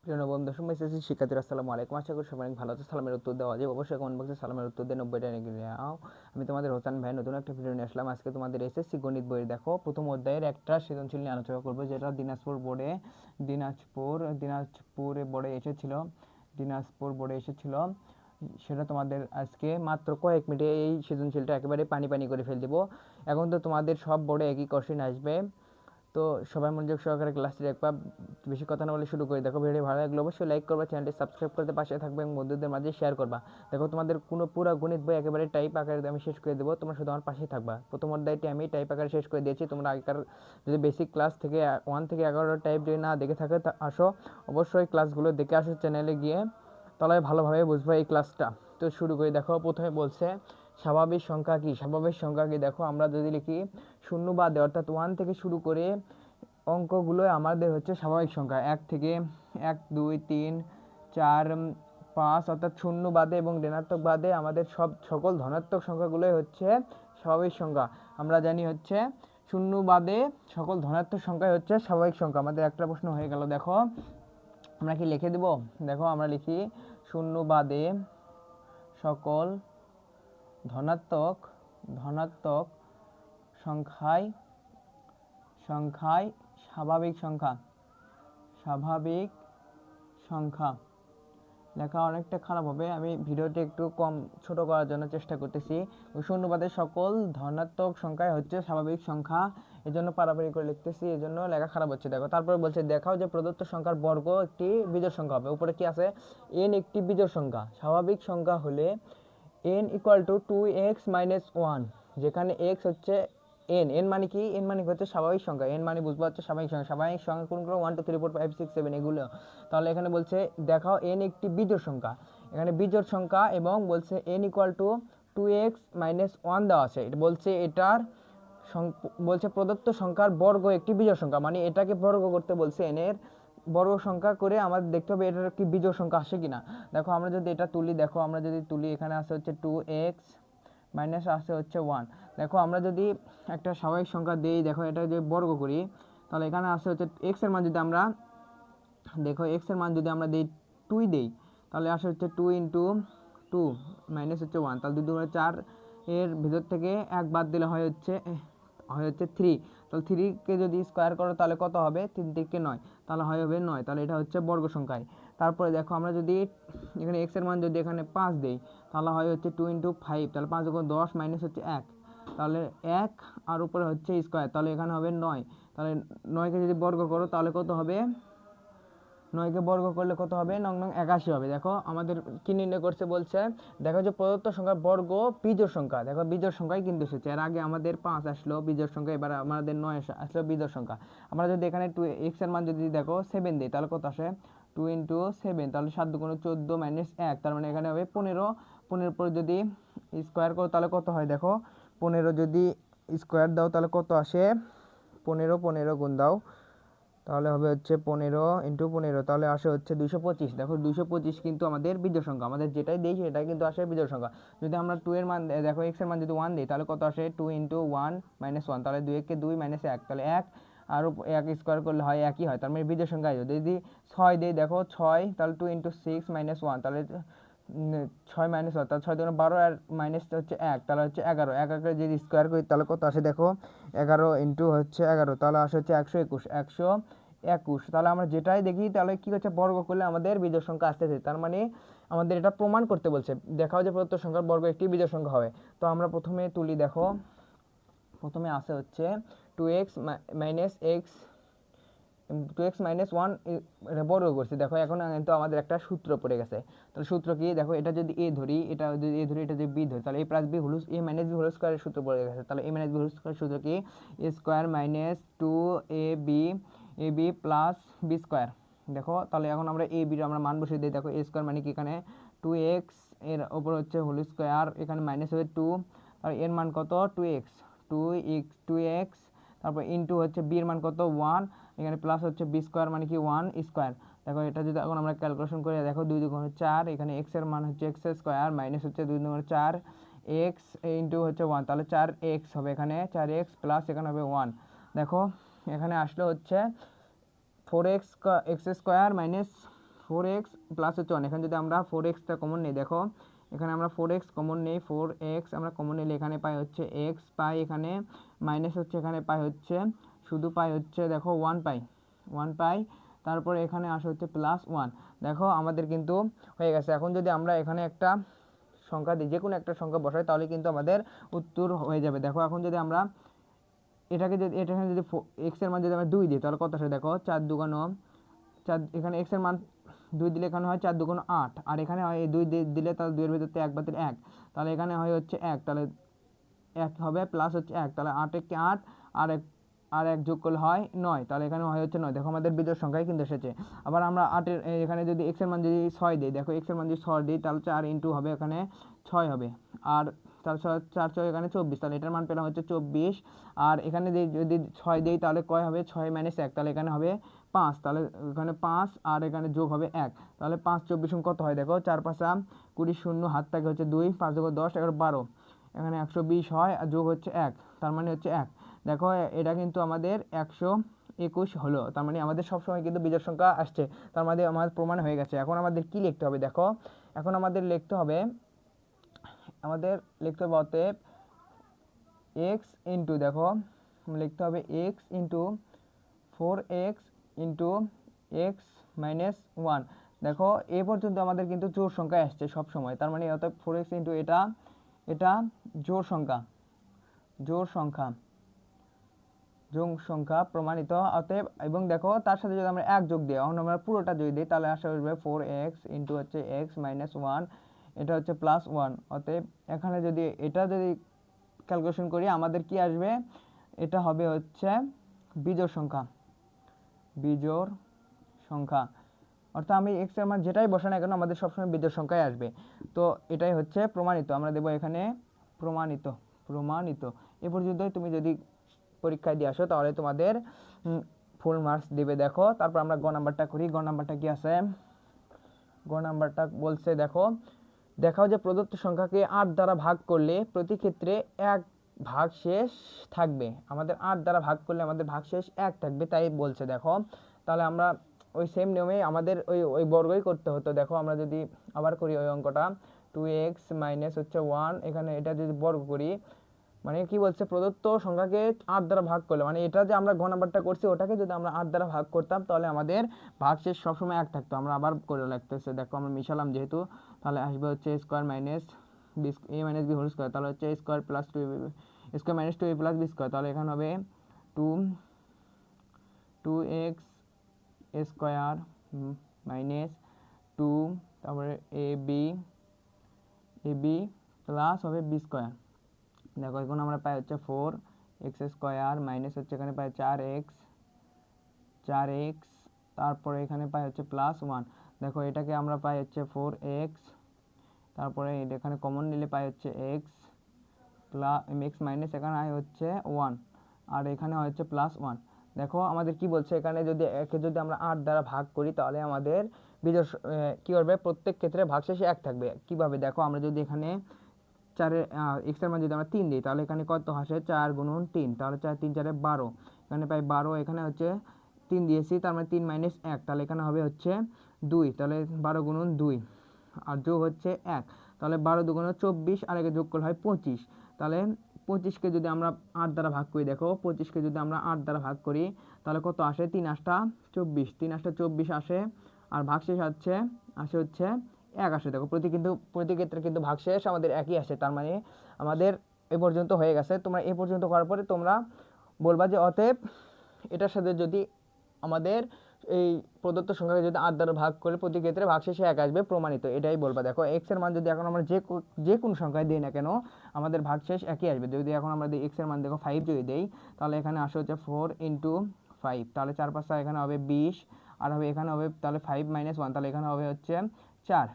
প্রিয় নবম দশম এসএসসি শিক্ষার্থীরা আসসালামু আলাইকুম। আশা করি সবাই ভালো আছে। সালামের উত্তর দেওয়া যায় অবশ্যই কমেন্ট বক্সে সালামের উত্তর দিয়ে 90টা নিয়ে নাও। আমি তোমাদের হোসেন ভাই নতুন একটা ভিডিও নিয়ে আসলাম। আজকে তোমাদের এসএসসি গণিত বই দেখো প্রথম অধ্যায়ের একটা সৃজনশীল নিয়ে আলোচনা করবো, যেটা দিনাজপুর বোর্ডে এসেছিল। সেটা তোমাদের আজকে মাত্র কয়েক মিনিটে এই সৃজনশীলটা একেবারে পানি পানি করে ফেল দেবো। এখন তো তোমাদের সব বোর্ডে একই কোশ্চেন আসবে, তো সবাই মনোযোগ সহকারে ক্লাসটি দেখবা। বেশি কথা না বলে শুরু করে দেখো। ভিডিও ভালো লাগলে অবশ্যই লাইক করবা, চ্যানেলটি সাবস্ক্রাইব করতে পাশে থাকবে এবং বন্ধুদের মাঝে শেয়ার করবা। দেখো তোমাদের কোনো পুরো গণিত বই একেবারে টাইপ আকারে আমি শেষ করে দেবো, তোমরা শুধু আমার পাশেই থাকবা। প্রথম অধ্যায়টি আমি টাইপ আকারে শেষ করে দিয়েছি। তোমরা আগেকার যদি বেসিক ক্লাস থেকে 1 থেকে 11 টাইপ যদি না দেখে থাকে তা আসো, অবশ্যই ক্লাসগুলো দেখে আসো চ্যানেলে গিয়ে, তাহলে ভালোভাবে বুঝবো এই ক্লাসটা। তো শুরু করে দেখো। প্রথমে বলছে স্বাভাবিক সংখ্যা কি। স্বাভাবিক সংখ্যা কি দেখো, আমরা যদি লিখি শূন্য বাদে অর্থাৎ 1 থেকে শুরু করে অঙ্কগুলো আমাদের হচ্ছে স্বাভাবিক সংখ্যা। 1 থেকে 1 2 3 4 5 অর্থাৎ শূন্য বাদে এবং ঋণাত্মক বাদে আমাদের সকল ধনাত্মক সংখ্যাগুলোই হচ্ছে স্বাভাবিক সংখ্যা। আমরা জানি হচ্ছে শূন্য বাদে সকল ধনাত্মক সংখ্যাই হচ্ছে স্বাভাবিক সংখ্যা। আমাদের একটা প্রশ্ন হয়ে গেল। দেখো আমরা কি লিখে দেব, দেখো আমরা লিখি শূন্য বাদে সকল ধনাত্মক ধনাত্মক সংখ্যায় সংখ্যায় স্বাভাবিক সংখ্যা। স্বাভাবিক সংখ্যা লেখা অনেকটা খারাপ হবে, আমি ভিডিওটি একটু কম ছোট করার জন্য চেষ্টা করতেছি। শূন্যবাদের সকল ধনাত্মক সংখ্যাই হচ্ছে স্বাভাবিক সংখ্যা, এজন্য পারাপারি করে লিখতেছি, এজন্য লেখা খারাপ হচ্ছে। দেখো তারপরে বলছে দেখাও যে প্রদত্ত সংখ্যার বর্গ একটি বিজোড় সংখ্যা হবে। উপরে কি আছে, n একটি বিজোড় সংখ্যা। স্বাভাবিক সংখ্যা হলে n equal to 2x minus 1, যেখানে x হচ্ছে n মানে কি, n মানে হচ্ছে স্বাভাবিক সংখ্যা। n মানে বুঝবো হচ্ছে স্বাভাবিক সংখ্যা। স্বাভাবিক সংখ্যা কোনগুলো 1 2 3 4 5 6 7 এগুলো। তাহলে এখানে বলছে দেখাও n একটি বিজোড় সংখ্যা। এখানে বিজোড় সংখ্যা এবং বলছে n equal to 2x minus 1 দেওয়া আছে। এটা বলছে এটার বলছে প্রদত্ত সংখ্যার বর্গ একটি বিজোড় সংখ্যা, মানে এটাকে বর্গ করতে বলছে। n এর বর্গ সংখ্যা করে আমাদের দেখতে হবে এটার কি বিজোড় সংখ্যা আসে কিনা। দেখো আমরা যদি এটা তুলি, দেখো আমরা যদি তুলি, এখানে আছে হচ্ছে 2x মাইনাস আছে হচ্ছে 1। দেখো আমরা যদি একটা স্বাভাবিক সংখ্যা দিই, দেখো এটা যদি বর্গ করি, তাহলে এখানে আছে হচ্ছে x এর মান যদি আমরা, দেখো x এর মান যদি আমরা দিই 2 দিই, তাহলে আসে হচ্ছে 2 ইন্টু 2 মাইনাস হচ্ছে 1, তাহলে 2 2 4 এর ভিতর থেকে 1 বাদ দিলে হয় হচ্ছে 3। তাহলে 3 কে যদি স্কোয়ার করো তাহলে কত হবে, 3 থেকে 9, তাহলে হবে 9। তাহলে এটা হচ্ছে বর্গ সংখ্যায়। তারপরে দেখো আমরা যদি এখানে x এর মান যদি এখানে 5 দেই, তাহলে হয় হচ্ছে 2 ইন্টু 5, তাহলে 5 গুণ 10 মাইনাস হচ্ছে 1, তাহলে 1 আর উপরে হচ্ছে স্কোয়ার, তাহলে এখানে হবে 9। তাহলে 9কে যদি বর্গ করো তাহলে কত হবে, 9কে বর্গ করলে কত হবে, 9 9 81 হবে। দেখো আমাদের কি নির্ণয় করছে বলছে, দেখো যে প্রদত্ত সংখ্যার বর্গ বিজোড় সংখ্যা। দেখো বিজোড় সংখ্যাই কিন্তু এসেছে, এর আগে আমাদের 5 আসলো বিজোড় সংখ্যা, এবার আমাদের 9 আসলো বিজোড় সংখ্যা। আমরা যদি এখানে 2 x এর মান যদি দেখো 7 দিই, তাহলে কত আসে, 2 ইন্টু 7, তাহলে 7 দুগুণে 14 মাইনাস 1, তার মানে এখানে হবে 15। 15 পরে যদি স্কোয়ার করো তাহলে কত হয়, দেখো 15 যদি স্কোয়ার দাও তাহলে কত আসে, 15 15 গুণ দাও, তাহলে হবে হচ্ছে 15 ইন্টু 15, তাহলে আসে হচ্ছে 225। দেখো 225 কিন্তু আমাদের বিজোড় সংখ্যা, আমাদের যেটাই দিই সেটাই কিন্তু আসে বিজোড় সংখ্যা। যদি আমরা 2 এর মান, দেখো x এর মান যদি 1 দিই, তাহলে কত আসে, 2 ইন্টু 1 মাইনাস 1, তাহলে 2 কে 2 মাইনাস 1, তাহলে 1 আর 1 স্কোয়ার করলে হয় একই হয়, তার মানে বিজোড় সংখ্যা। যদি 6 দিই, দেখো 6, তাহলে 2 ইন্টু 6 মাইনাস 1, তাহলে 6 মাইনাস 1, তাহলে 6 দুগুণে 12 আর মাইনাস হচ্ছে 1, তাহলে হচ্ছে 11। 11কে যদি স্কোয়ার করি তাহলে কত আসে, দেখো 11 ইন্টু হচ্ছে 11, তাহলে আসে হচ্ছে 121। 121, তাহলে আমরা যেটাই দেখি তাহলে কি হচ্ছে, বর্গ করলে আমাদের বিজোড় সংখ্যা আসতেছে, তার মানে আমাদের এটা প্রমাণ করতে বলছে। দেখাও যে প্রদত্ত সংখ্যার বর্গ একটি বিজোড় সংখ্যা হবে। তো আমরা প্রথমে তুলি, দেখো প্রথমে আসে হচ্ছে 2x minus x, 2x minus 1 এটা বর্গ করছি। দেখো এখন কিন্তু আমাদের একটা সূত্র পড়ে গেছে। তাহলে সূত্র কি, দেখো এটা যদি a ধরি, এটা যদি a ধরি, এটা যদি b ধরি, তাহলে a plus b whole a minus b whole স্কোয়ারের সূত্র পড়ে গেছে। তাহলে a minus b whole square সূত্র কি, a square minus 2ab plus b square. দেখো তাহলে এখন আমরা a b আমরা মান বসিয়ে দিই। দেখো a স্কোয়ার মানে কি, এখানে 2x এর ওপর হচ্ছে হোল স্কোয়ার, এখানে মাইনাস হবে 2, আর এর মান কত 2x, 2x, তারপর ইন্টু হচ্ছে b এর মান কত 1, এখানে প্লাস হচ্ছে বি স্কোয়ার মানে কি 1 স্কোয়ার। দেখো এটা যদি এখন আমরা ক্যালকুলেশন করে, দেখো 2 2 4, এখানে x এর মান হচ্ছে x স্কোয়ার মাইনাস হচ্ছে 2 2 4 x ইন্টু হচ্ছে 1, তাহলে 4x হবে, এখানে 4x প্লাস এখানে হবে 1। দেখো এখানে আসলে হচ্ছে 4x square minus 4x plus হচ্ছে 1, এখানে যদি আমরা 4xটা কমন নিই, দেখো এখানে আমরা 4x কমন নেই, 4x আমরা কমন নিলে এখানে পাই হচ্ছে x পাই, এখানে মাইনাস হচ্ছে, এখানে পাই হচ্ছে শুধু পাই হচ্ছে দেখো 1 পাই, 1 পাই, তারপরে এখানে আসে হচ্ছে প্লাস 1। দেখো আমাদের কিন্তু হয়ে গেছে। এখন যদি আমরা এখানে একটা সংখ্যা দিই, যে কোনো একটা সংখ্যা বসাই, তাহলে কিন্তু আমাদের উত্তর হয়ে যাবে। দেখো এখন যদি আমরা এটাকে যদি এখানে যদি x এর মান যদি আমরা 2 দিই, তাহলে কত আসে দেখো 4 দুগুণ 4, এখানে x এর মান 2 দিলে এখানে হয় 4 দুগুণ 8, আর এখানে হয় 2 দিলে তাহলে 2 এর ভিতরে 1 বাতিল 1, তাহলে এখানে হয় হচ্ছে 1, তাহলে 1 হবে প্লাস হচ্ছে 1, তাহলে 8 একে 8, আর 1 যোগ করলে হয় 9, তাহলে এখানে হয় হচ্ছে 9। দেখো আমাদের বিজোড় সংখ্যায় কিন্তু এসেছে। আবার আমরা 8 এর এখানে যদি x এর মান যদি 6 দিই, দেখো x এর মান যদি 6 দিই, তাহলে 4 ইন্টু হবে এখানে 6 হবে, আর 4 6 এখানে 24, তাহলে এটার মান পেলাম হচ্ছে 24। আর এখানে যদি 6 দিই তাহলে কয় হবে, 6 মাইনাস 1, তাহলে এখানে হবে 5, তাহলে এখানে 5 আর এখানে যোগ হবে 1, তাহলে 5 24 কত হয় দেখো 4 5 20, শূন্য হাত থাকে হচ্ছে 2, 5 যোগ 10 11 12, এখানে 120 হয়, আর যোগ হচ্ছে 1, তার মানে হচ্ছে 1। দেখো এটা কিন্তু আমাদের 121 হলো, তার মানে আমাদের সবসময় কিন্তু বিজোড় সংখ্যা আসছে, তার মানে আমাদের প্রমাণ হয়ে গেছে। এখন আমাদের কি লিখতে হবে দেখো, এখন আমাদের লিখতে হবে অতএব x ইন্টু, দেখো লিখতে হবে x into 4x into x minus 1। দেখো এ পর্যন্ত আমাদের কিন্তু জোড় সংখ্যা আসছে সব সময়, তার মানে অতএব 4x ইন্টু এটা জোড় সংখ্যা প্রমাণিত, অতএব। এবং দেখো তার সাথে যদি আমরা 1 যোগ দিই, এখন আমরা পুরোটা যদি দিই, তাহলে আসা আসবে 4x ইন্টু হচ্ছে x মাইনাস 1, এটা হচ্ছে প্লাস 1। অতএব এখানে যদি এটা যদি ক্যালকুলেশন করি, আমাদের কি আসবে, এটা হবে হচ্ছে বিজোড় সংখ্যা, অর্থাৎ আমি x এর মান যেটাই বসাই না কেন আমাদের সবসময় বিজোড় সংখ্যায় আসবে। তো এটাই হচ্ছে প্রমাণিত, আমরা দেবো এখানে প্রমাণিত। এ পর্যন্তই। তুমি যদি পরীক্ষায় দিয়ে আসো তাহলে তোমাদের ফুল মার্কস দেবে। দেখো তারপর আমরা গ নাম্বারটা করি। গ নাম্বারটা কি আছে, গ নাম্বারটা বলছে দেখাও যে প্রদত্ত সংখ্যাকে 8 দ্বারা ভাগ করলে প্রতি ক্ষেত্রে 1 ভাগশেষ থাকবে। আমাদের 8 দ্বারা ভাগ করলে আমাদের ভাগশেষ 1 থাকবে, তাই বলছে। দেখো তাহলে আমরা ওই সেম নিয়মে আমাদের ওই বর্গই করতে হতো। দেখো আমরা যদি আবার করি ওই অঙ্কটা, 2x মাইনাস হচ্ছে 1, এখানে এটা যদি বর্গ করি, মানে কি বলছে, প্রদত্ত সংখ্যাকে 8 দ্বারা ভাগ করলে, মানে এটা যে আমরা ঘ নাম্বারটা করছি ওটাকে যদি আমরা 8 দ্বারা ভাগ করতাম, তাহলে আমাদের ভাগশেষ সবসময় 1 থাকতো। আমরা আবার করে লাগতেছে, দেখো আমরা মিশালাম যেহেতু, তাহলে আসবে হচ্ছে square minus B, A minus B whole square, তাহলে হচ্ছে square plus 2 square minus 2a plus B square, তাহলে এখানে হবে 2x স্কোয়ার মাইনাস 2, তারপরে এ বি প্লাস হবে বি স্কোয়ার। দেখো এখন আমরা পাই হচ্ছে 4x স্কোয়ার মাইনাস হচ্ছে এখানে পাই 4x, তারপরে এখানে পাই হচ্ছে প্লাস 1। দেখো এটাকে আমরা পাই হচ্ছে 4x, তারপরে এখানে কমন নিলে পাই হচ্ছে x প্লাস x মাইনাস এখানে হয় হচ্ছে 1, আর এখানে হয় হচ্ছে প্লাস 1। দেখো আমাদের কি বলছে, এখানে যদি একে যদি আমরা 8 দ্বারা ভাগ করি, তাহলে আমাদের বিজোড় কি করবে, প্রত্যেক ক্ষেত্রে ভাগশেষে 1 থাকবে। কিভাবে, দেখো আমরা যদি এখানে 4 x এর মান যদি আমরা 3 দিই, তাহলে এখানে কত আসে, 4 গুণন 3, তাহলে 4 3 4 12, এখানে পাই 12, এখানে হচ্ছে 3 দিয়েছি, তার মানে 3 মাইনাস 1, তাহলে এখানে হবে হচ্ছে 2, তাহলে 12 গুণন 2, আর যোগ হচ্ছে 1, তাহলে 12 দুগুণ 24, আর একে যোগ করলে হয় 25। তাহলে 25কে যদি আমরা 8 দ্বারা ভাগ করি, দেখো 25কে যদি আমরা 8 দ্বারা ভাগ করি, তাহলে কত আসে, 3 8 24, 3 8 24 আসে, আর ভাগশেষ আসে হচ্ছে 1 আসে। দেখো প্রতি ক্ষেত্রে কিন্তু ভাগশেষ আমাদের একই আসে, তার মানে আমাদের এ পর্যন্ত হয়ে গেছে। তোমরা এ পর্যন্ত করার পরে তোমরা বলবা যে অতএব এটার সাথে যদি আমাদের এই প্রদত্ত সংখ্যাকে যদি 8 দ্বারা ভাগ করে প্রতি ক্ষেত্রে ভাগশেষে 1 আসবে, প্রমাণিত, এটাই বলবা। দেখো x এর মান যদি এখন আমরা যে কোন সংখ্যায় দিই না কেন আমাদের ভাগশেষ একই আসবে। যদি এখন আমরা দিই x এর মান দেখো 5 যদি দেই, তাহলে এখানে আসে হচ্ছে 4 ইন্টু 5, তাহলে 4 5 এখানে হবে 20, আর হবে এখানে হবে তাহলে 5 মাইনাস 1, তাহলে এখানে হবে হচ্ছে 4,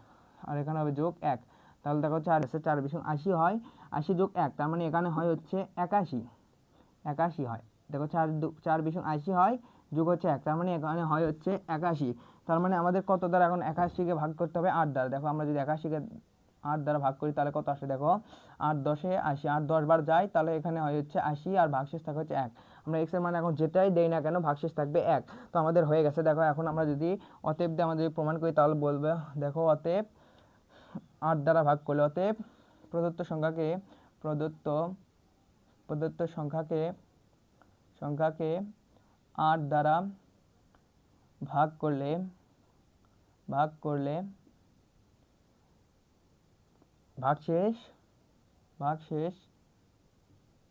আর এখানে হবে যোগ 1, তাহলে দেখো 4 আছে, 4 20 80 হয়, 80 যোগ 1, তার মানে এখানে হয় হচ্ছে 81 হয়। দেখো 4 20 80 হয়, যোগ হচ্ছে 1, তার মানে এখানে হয় হচ্ছে 81। তার মানে আমাদের কত দ্বারা এখন 81কে ভাগ করতে হবে 8 দ্বারা। দেখো আমরা যদি 81কে 8 দ্বারা ভাগ করি তাহলে কত আসে, দেখো 8 10 80, 8 10 বার যায়, তাহলে এখানে হয় হচ্ছে 80, আর ভাগশেষ থাকে হচ্ছে 1। আমরা এক্স এর মান এখন যেটাই দেই না কেন ভাগশেষ থাকবে 1। তো আমাদের হয়ে গেছে। দেখো এখন আমরা যদি অতএব দিয়ে আমরা যদি প্রমাণ করি তাহলে বলবে, দেখো অতএব 8 দ্বারা ভাগ করলে, অতএব প্রদত্ত সংখ্যাকে প্রদত্ত প্রদত্ত সংখ্যাকে সংখ্যাকে 8 দ্বারা ভাগ করলে ভাগশেষ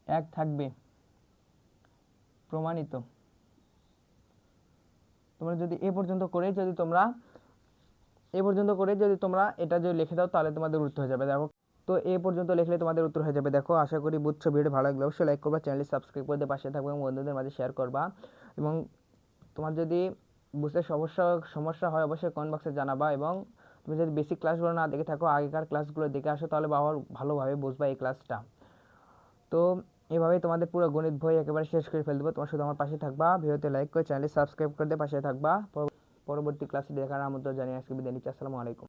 1 থাকবে, প্রমাণিত। তোমরা যদি এ পর্যন্ত করে যদি তোমরা এটা যদি লিখে দাও তাহলে তোমাদের উত্তর হয়ে যাবে। দেখো, তো এ পর্যন্ত লিখলে তোমাদের উত্তর হয়ে যাবে। দেখো, আশা করি বুঝছো। ভিডিও ভালো লাগলে অবশ্যই লাইক করবা, চ্যানেলটি সাবস্ক্রাইব করে দিয়ে পাশে থাকবে এবং বন্ধুদের মাঝে শেয়ার করবা। এবং তোমার যদি বুঝতে সমস্যা হয় অবশ্যই কমেন্ট বক্সে জানাবা। এবং তুমি যদি বেসিক ক্লাসগুলো না দেখে থাকো, আগেকার ক্লাসগুলো দেখে আসো, তাহলে ভালোভাবে বুঝবা এই ক্লাসটা। তো এভাবেই তোমাদের পুরো গণিত বই একেবারে শেষ করে ফেলে দেবো। তোমার শুধু আমার পাশে থাকবা, ভিডিওতে লাইক করে চ্যানেলটি সাবস্ক্রাইব করে দিয়ে পাশে থাকবা। পরবর্তী ক্লাসে দেখার আমন্ত্রণ জানিয়ে আজকে বিদায় নিচ্ছি। আসসালামু আলাইকুম।